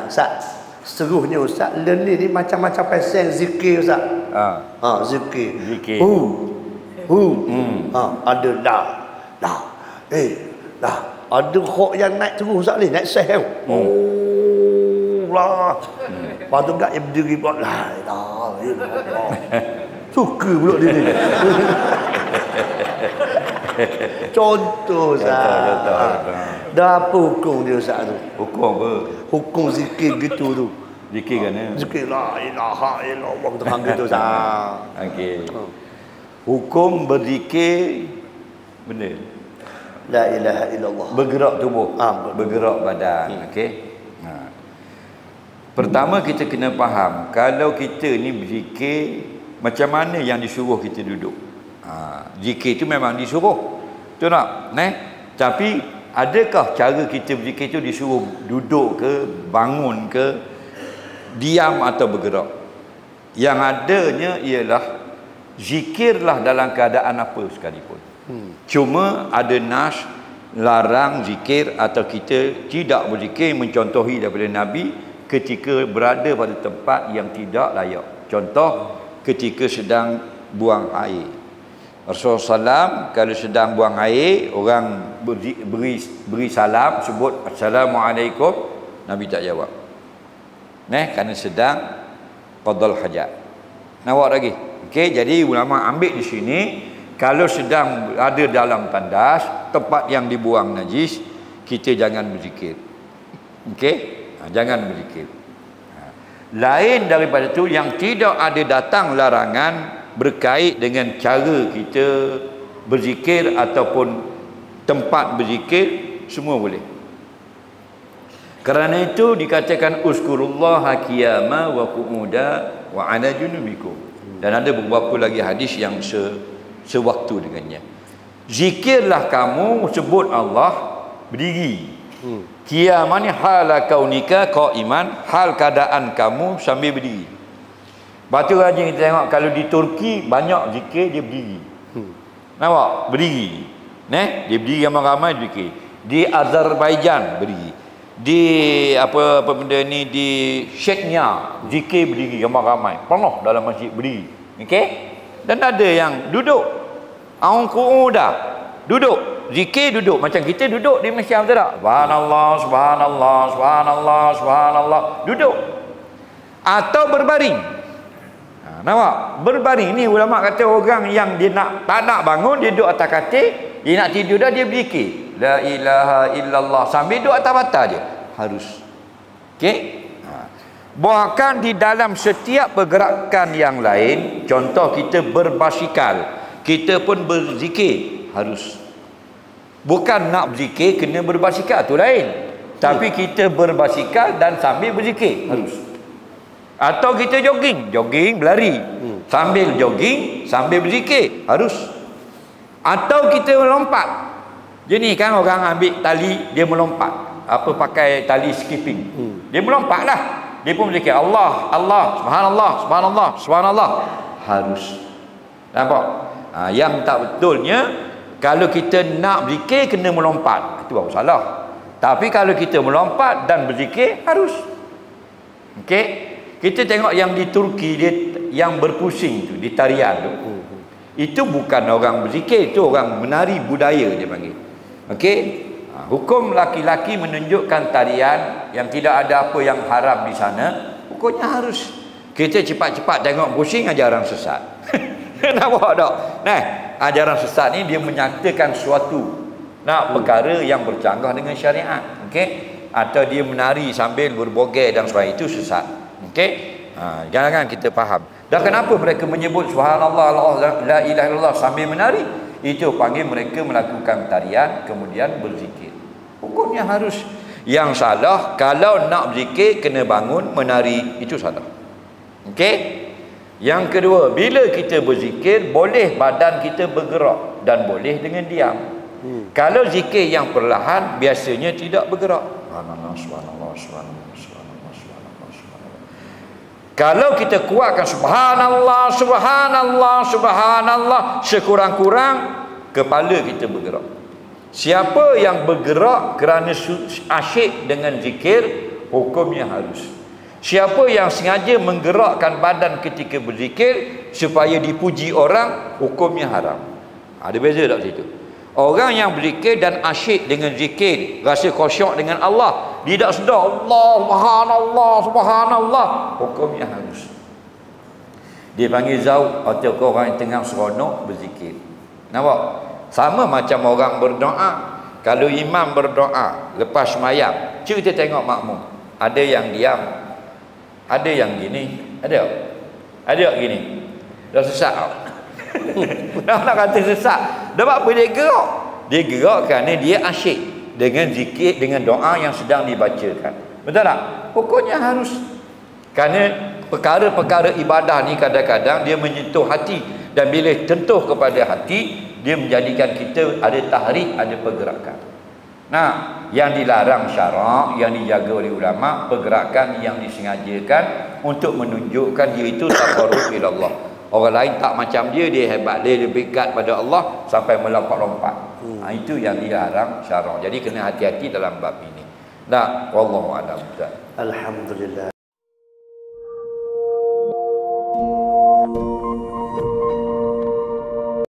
Ustaz, seterusnya Ustaz, learning ni macam-macam pasal zikir Ustaz. Zikir. Ada dah. Ada kok yang naik terus Ustaz ni, naik sahel. Allah. Lepas tu kat yang berdiri pula, la ilaha illallah. Suka pula dia ni. Contoh Ustaz. Dah apa hukum dia Ustaz tu? Hukum apa? Hukum zikir gitu tu. Zikir kan ya? Zikir la ilaha illallah terang gitu Ustaz. Okey. Hukum berzikir benda La ilaha illallah. bergerak tubuh, bergerak badan. Okey. Pertama kita kena faham, kalau kita ni berzikir, macam mana yang disuruh kita duduk. Zikir itu memang disuruh. Betul tak? Tapi adakah cara kita berzikir itu disuruh duduk ke, bangun ke, diam atau bergerak? Yang adanya ialah zikirlah dalam keadaan apa sekalipun. Cuma ada nas larang zikir atau kita tidak berzikir, mencontohi daripada Nabi ketika berada pada tempat yang tidak layak. Contoh ketika sedang buang air. Rasulullah SAW kalau sedang buang air, orang beri salam, sebut Assalamualaikum, Nabi tak jawab. Kerana sedang qadal hajat. Nawak lagi. Okey, jadi ulama ambil di sini, kalau sedang ada dalam tandas, tempat yang dibuang najis, kita jangan berzikir. Okey? Jangan berzikir. Lain daripada itu, yang tidak ada datang larangan berkait dengan cara kita berzikir ataupun tempat berzikir, semua boleh. Kerana itu dikatakan uskurullah qiyama wa qu'uda wa ala junubikum. Dan ada beberapa lagi hadis yang sewaktu dengannya. Zikirlah kamu, sebut Allah berdiri. Qiyamah ni hal kaunika qaiman, hal keadaan kamu sambil berdiri. Batu rajin kita tengok, kalau di Turki banyak zikir dia berdiri. Nampak? Berdiri. Dia berdiri ramai-ramai zikir. Di Azerbaijan berdiri. Di apa benda ni, di Chechnya zikir berdiri ramai-ramai. Penuh dalam masjid berdiri. Okey? Dan ada yang duduk. Qu'uda. Duduk. Zikir duduk, macam kita duduk di Malaysia, betul tak? Subhanallah, subhanallah, subhanallah, subhanallah. Duduk. Atau berbaring. Nampak? Berbaring ni ulama kata orang yang dia tak nak bangun, dia duduk atas katil, dia nak tidur dah, dia berzikir. La ilaha illallah sambil duduk atas batas dia. Harus. Okey? Bahkan di dalam setiap pergerakan yang lain, contoh kita berbasikal, kita pun berzikir, harus. Bukan nak berzikir kena berbasikal, tu lain. Tapi kita berbasikal dan sambil berzikir, harus. Atau kita jogging berlari, sambil jogging sambil berzikir, harus. Atau kita melompat. Jadi kan orang ambil tali, dia melompat, pakai tali skipping, dia melompat lah, dia pun berzikir Allah, Allah, subhanallah, subhanallah, subhanallah, harus. Nampak? Yang tak betulnya, kalau kita nak berzikir kena melompat, itu baru salah. Tapi kalau kita melompat dan berzikir, harus. Okey? Kita tengok yang di Turki, dia yang berpusing tu, di tarian tu, itu bukan orang berzikir, itu orang menari budaya dia panggil. Okey? Hukum laki-laki menunjukkan tarian yang tidak ada apa yang haram di sana, hukumnya harus. Kita cepat-cepat tengok pusing, ajaran sesat. Nampak tak? Ajaran sesat ni dia menyatakan suatu perkara yang bercanggah dengan syariat. Okey? Atau dia menari sambil berbogel dan sebagainya, itu sesat. Okey? Jangan kita faham. Dan kenapa mereka menyebut subhanallah, la ilaha illallah sambil menari? Itu panggil mereka melakukan tarian kemudian berzikir. Hukumnya harus. Yang salah kalau nak berzikir kena bangun menari, itu salah. Okey? Yang kedua, bila kita berzikir boleh badan kita bergerak dan boleh dengan diam. Kalau zikir yang perlahan biasanya tidak bergerak. Subhanallah, subhanallah, subhanallah, subhanallah, subhanallah, subhanallah. Kalau kita kuatkan subhanallah, subhanallah, subhanallah, sekurang-kurang kepala kita bergerak. Siapa yang bergerak kerana asyik dengan zikir, hukumnya harus. Siapa yang sengaja menggerakkan badan ketika berzikir supaya dipuji orang, hukumnya haram. Ada beza tak situ? Orang yang berzikir dan asyik dengan zikir, rasa khusyuk dengan Allah, dia tak sedar Allah subhanallah subhanallah, hukumnya harus. Dia panggil zaud atau orang yang tengah seronok berzikir. Nampak? Sama macam orang berdoa. Kalau imam berdoa lepas sembahyang, kita tengok makmum. Ada yang diam, ada yang gini, ada gini. Dah sesak. Nak kata sesak. Dapat apa dia gerak? Dia gerak kerana dia asyik dengan zikir, dengan doa yang sedang dibacakan. Betul tak? Pokoknya harus. Kerana perkara-perkara ibadah ni kadang-kadang dia menyentuh hati, dan bila tentuh kepada hati, dia menjadikan kita ada tahrik, ada pergerakan. Nah, yang dilarang syarak, yang dijaga oleh ulama, pergerakan yang disengajakan untuk menunjukkan dia itu taqarrub ila Allah. Orang lain tak macam dia hebat, dia lebih dekat pada Allah sampai melompat-lompat. Itu yang dilarang syarak. Jadi kena hati-hati dalam bab ini. Nah, wallahu a'lam. Alhamdulillah.